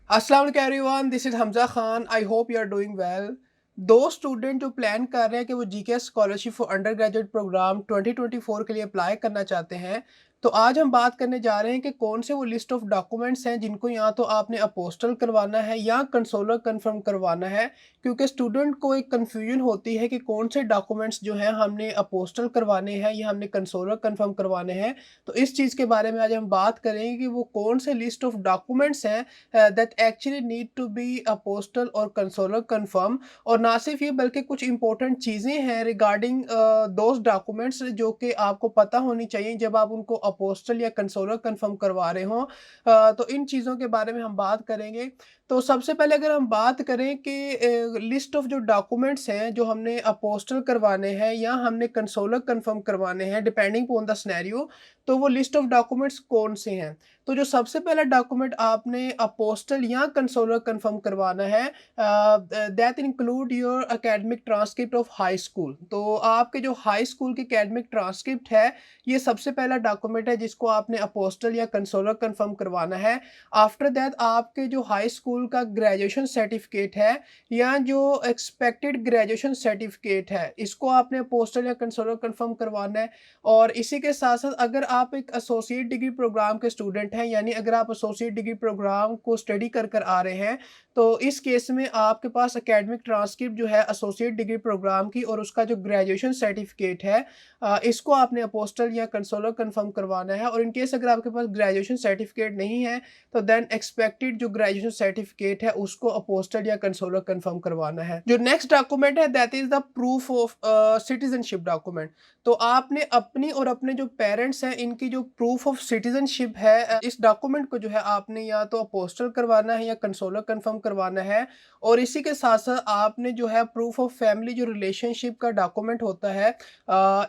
अस्सलाम वालेकुम everyone, this is Hamza Khan. I hope you are doing well. दो स्टूडेंट जो प्लान कर रहे हैं कि वो GK scholarship for under graduate programme 2024 के लिए अप्लाई करना चाहते हैं, तो आज हम बात करने जा रहे हैं कि कौन से वो लिस्ट ऑफ डॉक्यूमेंट्स हैं जिनको या तो आपने अपोस्टल करवाना है या कंसोलर कंफर्म करवाना है। क्योंकि स्टूडेंट को एक कन्फ्यूजन होती है कि कौन से डॉक्यूमेंट्स जो हैं हमने अपोस्टल करवाने हैं या हमने कंसोलर कंफर्म करवाने हैं। तो इस चीज़ के बारे में आज हम बात करेंगे कि वो कौन से लिस्ट ऑफ डॉक्यूमेंट्स हैं that actually need to be a postal और consular confirm। और ना सिर्फ ये बल्कि कुछ इंपॉर्टेंट चीज़ें हैं रिगार्डिंग दोज डॉक्यूमेंट्स जो कि आपको पता होनी चाहिए जब आप उनको अपोस्टल या कंसोलर कंफर्म करवा रहे हों। तो इन चीज़ों के बारे में हम बात करेंगे। तो सबसे पहले अगर हम बात करें कि लिस्ट ऑफ जो डॉक्यूमेंट्स हैं जो हमने अपोस्टल करवाने हैं या हमने कंसोलर कंफर्म करवाने हैं डिपेंडिंग ऑन द सिनेरियो, तो वो लिस्ट ऑफ डॉक्यूमेंट्स कौन से हैं। तो जो सबसे पहला डॉक्यूमेंट आपने अपोस्टल या कंसोलर कंफर्म करवाना है, that include your academic transcript of high school. तो आपके जो हाई स्कूल की एकेडमिक ट्रांसक्रिप्ट है, ये सबसे पहला डॉक्यूमेंट है जिसको आपने अपोस्टल या कंसोलर कंफर्म करवाना है। आफ्टर दैट आपके जो हाई स्कूल का ग्रेजुएशन सर्टिफिकेट है या जो एक्सपेक्टेड ग्रेजुएशन सर्टिफिकेट है, इसको आपने अपोस्टल या कंसोलर कंफर्म करवाना है। और इसी के साथ साथ अगर आप एक एसोसिएट डिग्री प्रोग्राम के स्टूडेंट हैं, यानी अगर आप एसोसिएट डिग्री प्रोग्राम को स्टडी कर कर आ रहे हैं, तो इस केस में आपके पास एकेडमिक ट्रांसक्रिप्ट जो है एसोसिएट डिग्री प्रोग्राम की और उसका जो ग्रेजुएशन सर्टिफिकेट है, इसको आपने अपोस्टल या कंसोलर कंफर्म करवाना है। और इन केस अगर आपके पास ग्रेजुएशन सर्टिफिकेट नहीं है, तो देन एक्सपेक्टेड जो ग्रेजुएशन सर्टिफिकेट है उसको अपोस्टल या कंसोलर कंफर्म करवाना है। जो नेक्स्ट डॉक्यूमेंट है that is the proof of citizenship document. तो आपने अपनी और अपने जो पेरेंट्स हैं इनकी जो प्रूफ ऑफ सिटीजनशिप है, इस डॉक्यूमेंट को जो है आपने या तो अपोस्टल करवाना है या कंसोलर कंफर्म करवाना है। और इसी के साथ साथ आपने जो है प्रूफ ऑफ फैमिली जो रिलेशनशिप का डॉक्यूमेंट होता है,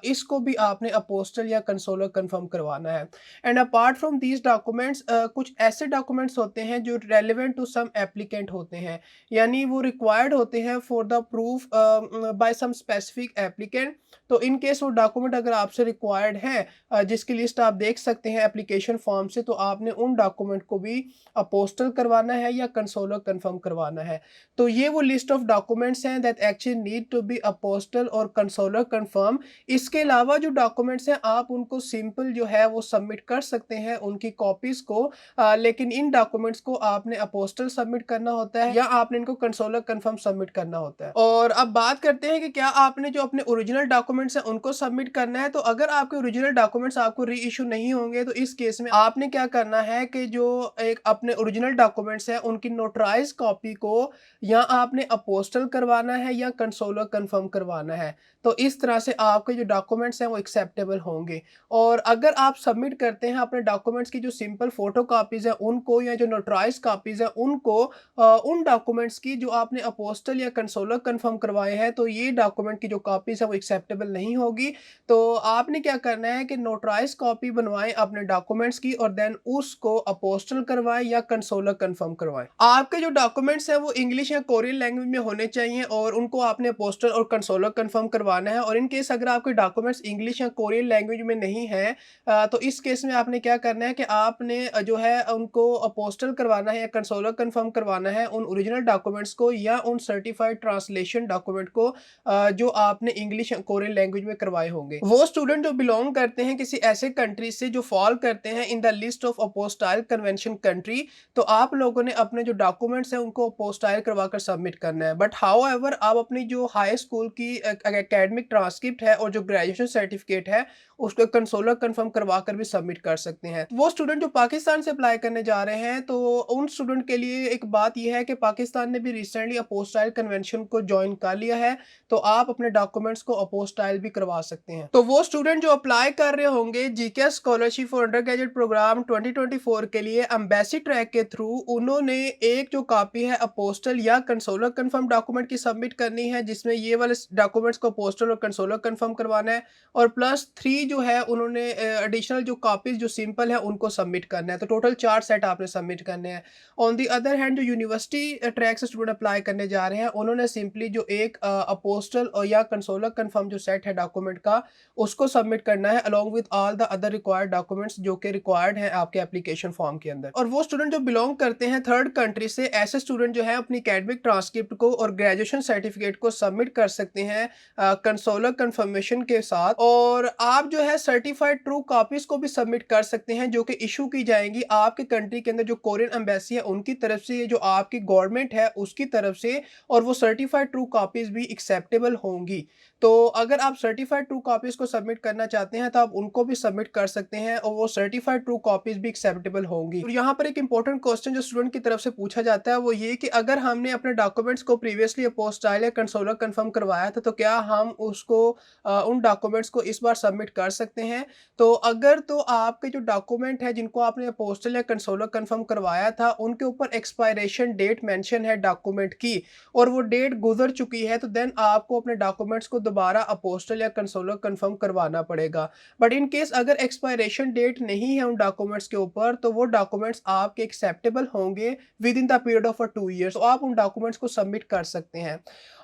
इसको भी आपने अपोस्टल या कंसोलर कंफर्म करवाना है। And apart from these documents कुछ ऐसे डॉक्यूमेंट्स होते हैं जो रेलिवेंट टू सम एप्लीकेंट होते हैं, यानी वो रिक्वायर्ड होते हैं for the proof by some specific applicant. तो इन केस वो डॉक्यूमेंट अगर आपसे रिक्वायर्ड है, जिसकी लिस्ट आप देख सकते हैं एप्लीकेशन फॉर्म से, तो आपने उन डॉक्यूमेंट को भी अपोस्टल करवाना है या कंसोलर कंफर्म करवाना है। तो ये वो लिस्ट ऑफ डॉक्यूमेंट्स हैं that actually need to be apostille और कंसोलर कंफर्म। इसके अलावा जो डॉक्यूमेंट्स हैं आप उनको सिंपल जो है वो सबमिट कर सकते हैं उनकी कॉपीज को, लेकिन इन डॉक्यूमेंट्स को आपने अपोस्टल सबमिट करना होता है या आपने इनको कंसोलर कंफर्म सबमिट करना होता है। और अब बात करते हैं कि क्या आपने जो अपने ओरिजिनल डॉक्यूमेंट्स हैं उनको सबमिट करना है। तो अगर आपके ओरिजिनल डॉक्यूमेंट्स आपको री इशू नहीं होंगे, तो इस केस में आपने क्या करना है कि जो एक अपने ओरिजिनल डॉक्यूमेंट्स हैं उनकी नोटराइज कॉपी को या आपने अपोस्टल करवाना है या कंसोलर कंफर्म करवाना है। तो इस तरह से आपके जो डॉक्यूमेंट्स हैं वो एक्सेप्टेबल होंगे। और अगर आप सबमिट करते हैं अपने डॉक्यूमेंट्स की जो सिंपल फोटो कॉपीज हैं उनको या जो नोटराइज कॉपीज हैं उनको, उन डॉक्यूमेंट्स की जो आपने अपोस्टल या कंसोलर कंफर्म करवाए हैं, तो ये डॉक्यूमेंट की जो कॉपीज है वो एक्सेप्टेबल नहीं होगी। तो आपने क्या करना है कि नोटराइज कॉपी बनवाएं अपने डॉक्यूमेंट्स की और देन उसको अपोस्टल करवाएं या कंसोलर कंफर्म करवाएं। आपके जो डॉक्यूमेंट्स हैं वो इंग्लिश या कोरियन लैंग्वेज में होने चाहिए और उनको आपने अपोस्टल और कंसोलर कंफर्म करवाना है। और इन केस अगर आपके डॉक्यूमेंट्स इंग्लिश या कोरियन लैंग्वेज में नहीं है, तो इस केस में आपने क्या करना है कि आपने जो है उनको अपोस्टल करवाना है या कंसोलर कंफर्म करवाना है उन ओरिजिनल डॉक्यूमेंट्स को या उन सर्टिफाइड ट्रांसलेशन डॉक्यूमेंट को, जो आपने इंग्लिश या कोरियन लैंग्वेज में करवाए होंगे। वो स्टूडेंट जो बिलोंग करते हैं किसी ऐसे कंट्री से जो फॉल करते हैं in the list of apostille convention country, तो आप लोगों ने अपने जो डॉक्यूमेंट्स हैं उनको अपोस्टाइल करवाकर सबमिट करना है। बट हाउएवर आप अपनी जो हाई स्कूल की एकेडमिक ट्रांसक्रिप्ट है और जो ग्रेजुएशन सर्टिफिकेट है उसको कंसोलर कंफर्म करवाकर भी सबमिट कर सकते हैं। वो स्टूडेंट जो पाकिस्तान से अप्लाई करने जा रहे हैं, तो उन स्टूडेंट के लिए एक बात यह है कि पाकिस्तान ने भी रिसेंटली अपोस्टाइल कन्वेंशन को ज्वाइन कर लिया है, तो आप अपने डॉक्यूमेंट्स को अपोस्टाइल भी करवा सकते हैं। तो वो स्टूडेंट जो अप्लाई कर रहे होंगे GK scholarship for under graduate programme 2024 के लिए एम्बेसी ट्रैक के थ्रू, उन्होंने एक जो कॉपी है अपोस्टल या कंसोलर कंफर्म डॉक्यूमेंट की सबमिट करनी है, जिसमें ये वाले डॉक्यूमेंट्स को अपोस्टल और कंसोलर कंफर्म करवाना है। और +3 जो है उन्होंने एडिशनल जो कॉपीज जो सिंपल है उनको सबमिट करना है। तो टोटल 4 सेट आपने सबमिट करने हैं। ऑन दी अदर हैंड जो यूनिवर्सिटी ट्रैक से स्टूडेंट अप्लाई करने जा रहे हैं, उन्होंने सिंपली जो एक अपोस्टल और या कंसोलर कंफर्म जो सेट है डॉक्यूमेंट का, उसको सबमिट करना है along with all the other required documents जो कि रिक्वायर्ड हैं आपके एप्लीकेशन फॉर्म के अंदर। और वो स्टूडेंट जो बिलोंग करते हैं थर्ड कंट्री से, ऐसे स्टूडेंट जो है अपनी एकेडमिक ट्रांसक्रिप्ट को और ग्रेजुएशन सर्टिफिकेट को सबमिट कर सकते हैं कंसोलर कंफर्मेशन के साथ। और आप जो है सर्टिफाइड ट्रू कॉपीज को भी सबमिट कर सकते हैं जो कि इशू की जाएंगी आपके कंट्री के अंदर जो कोरियन एम्बेसी है उनकी तरफ से, जो आपकी गवर्नमेंट है उसकी तरफ से, और वो सर्टिफाइड ट्रू कॉपीज भी एक्सेप्टेबल होंगी। तो अगर आप सर्टिफाइड ट्रू कॉपीज को सबमिट करना चाहते हैं तो आप उनको भी सबमिट कर सकते हैं और वो सर्टिफाइड ट्रू कॉपीज भी एक्सेप्टेबल होंगी। और यहाँ पर एक इंपॉर्टेंट क्वेश्चन जो स्टूडेंट की तरफ से पूछा जाता है वो ये कि अगर हमने अपने डॉक्यूमेंट्स को प्रीवियसली अपोस्टाइल या कंसोलर कंफर्म करवाया था तो क्या हम उसको उन डॉक्यूमेंट्स को इस बार सबमिट कर सकते हैं। तो अगर तो आपके जो डॉक्यूमेंट है जिनको आपने अपोस्टल या कंसोलर कंफर्म करवाया था उनके ऊपर एक्सपायरेशन डेट मेंशन है डॉक्यूमेंट की और वो डेट गुजर चुकी है, तो देन आपको अपने डॉक्यूमेंट्स को दोबारा अपोस्टल या कंसोलर कंफर्म करवाना पड़ेगा। बट इन केस अगर एक्सपायरेशन डेट नहीं है उन डॉक्यूमेंट्स के ऊपर तो वो डॉक्यूमेंट्स आपके एक्सेप्टेबल होंगे with in the period of 2 years, तो आप उन डॉक्यूमेंट्स को सबमिट कर सकते हैं।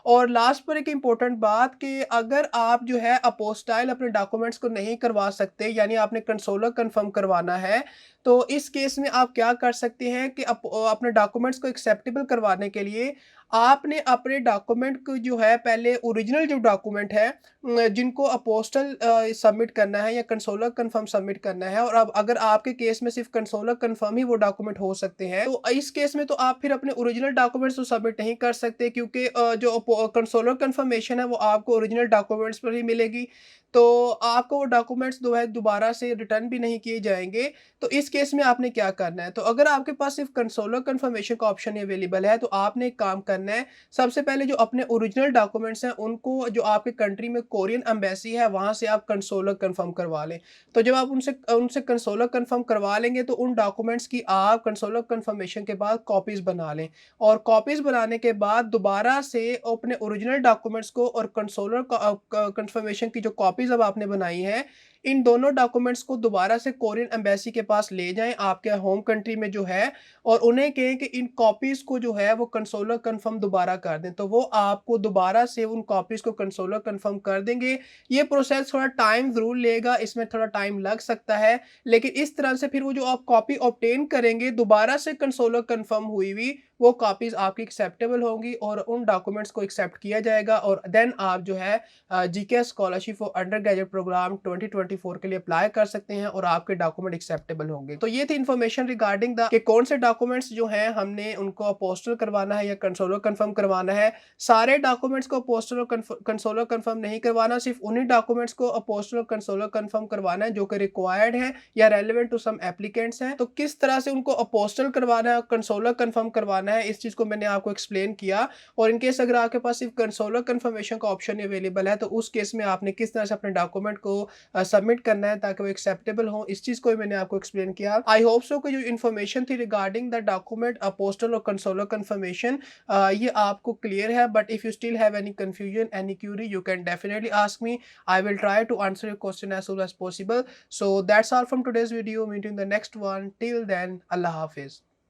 और लास्ट पर एक इंपॉर्टेंट बात कि अगर आप जो है अपोस्टाइल अपने डॉक्यूमेंट्स को नहीं करवा सकते, यानी आपने कंसोलर कंफर्म करवाना है, तो इस केस में आप क्या कर सकते हैं कि अपने डॉक्यूमेंट्स को एक्सेप्टेबल करवाने के लिए आपने अपने डॉक्यूमेंट को जो है पहले ओरिजिनल जो डॉक्यूमेंट है जिनको अपोस्टल सबमिट करना है या कंसोलर कंफर्म सबमिट करना है, और अब अगर आपके केस में सिर्फ कंसोलर कंफर्म ही वो डॉक्यूमेंट हो सकते हैं तो इस केस में तो आप फिर अपने ओरिजिनल डॉक्यूमेंट्स तो सबमिट नहीं कर सकते क्योंकि जो कंसोलर कंफर्मेशन है वो आपको ओरिजिनल डॉक्यूमेंट्स पर ही मिलेगी, तो आपको वो डॉक्यूमेंट्स जो है दोबारा से रिटर्न भी नहीं किए जाएंगे। तो इस केस में आपने क्या करना है, तो अगर आपके पास सिर्फ कंसोलर कंफर्मेशन का ऑप्शन अवेलेबल है तो आपने एक काम करना है, सबसे पहले जो अपने ओरिजिनल डॉक्यूमेंट्स हैं उनको जो आपके कंट्री में कोरियन एम्बेसी है वहां से आप कंसोलर कंफर्म करवा लें। तो जब आप उनसे उनसे कंसोलर कंफर्म करवा लेंगे तो उन डॉक्यूमेंट्स की आप कंसोलर कंफर्मेशन के बाद कॉपीज बना लें, और कॉपीज बनाने के बाद दोबारा से अपने ओरिजिनल डॉक्यूमेंट्स को और कंसोलर कंफर्मेशन की जो कॉपीज अब आपने बनाई है इन दोनों डॉक्यूमेंट्स को दोबारा से कोरियन एम्बेसी के पास ले जाएं आपके होम कंट्री में जो है, और उन्हें कहें कि इन कॉपीज को जो है वो कंसोलर कंफर्म दोबारा कर दें, तो वो आपको दोबारा से उन कॉपीज को कंसोलर कंफर्म कर देंगे। ये प्रोसेस थोड़ा टाइम जरूर लेगा, इसमें थोड़ा टाइम लग सकता है, लेकिन इस तरह से फिर वो जो आप कॉपी ऑब्टेन करेंगे दोबारा से कंसोलर कंफर्म हुई हुई वो कॉपीज आपकी एक्सेप्टेबल होंगी और उन डॉक्यूमेंट्स को एक्सेप्ट किया जाएगा, और देन आप जो है GK scholarship for under graduate programme 2024 के लिए अप्लाई कर सकते हैं और आपके डॉक्यूमेंट एक्सेप्टेबल होंगे। तो ये थी इन्फॉर्मेशन रिगार्डिंग द कि कौन से डॉक्यूमेंट्स जो हैं हमने उनको अपोस्टल करवाना है या कंसोलर कंफर्म करवाना है। सारे डॉक्यूमेंट्स को अपोस्टल और कंसोलर कंफर्म नहीं करवाना, सिर्फ उन्हीं डॉक्यूमेंट्स को अपोस्टल और कंसोलर कंफर्म करवाना है जो कि रिक्वायर्ड है या रेलेवेंट टू सम एप्लीकेंट्स हैं। तो किस तरह से उनको अपोस्टल करवाना है, कंसोलर कंफर्म करवाना है, इस चीज को मैंने आपको एक्सप्लेन किया। और इनकेस अगर आपके पास सिर्फ कंसोलर कंफर्मेशन का ऑप्शन अवेलेबल है तो उस केस में आपने किस तरह से अपने डॉक्यूमेंट को सबमिट करना है ताकि वो एक्सेप्टेबल हो, इस चीज को भी मैंने आपको एक्सप्लेन किया। आई होप सो कि जो इन्फॉर्मेशन थी रिगार्डिंग द डॉक्यूमेंट अपोस्टल और कंसोलर कंफर्मेशन ये आपको क्लियर है। But if you still have any confusion, any Curie, you can definitely ask me. I will try to answer your question as soon as possible. So that's all from today's video. Meeting the next one. Till then, Allah Hafiz.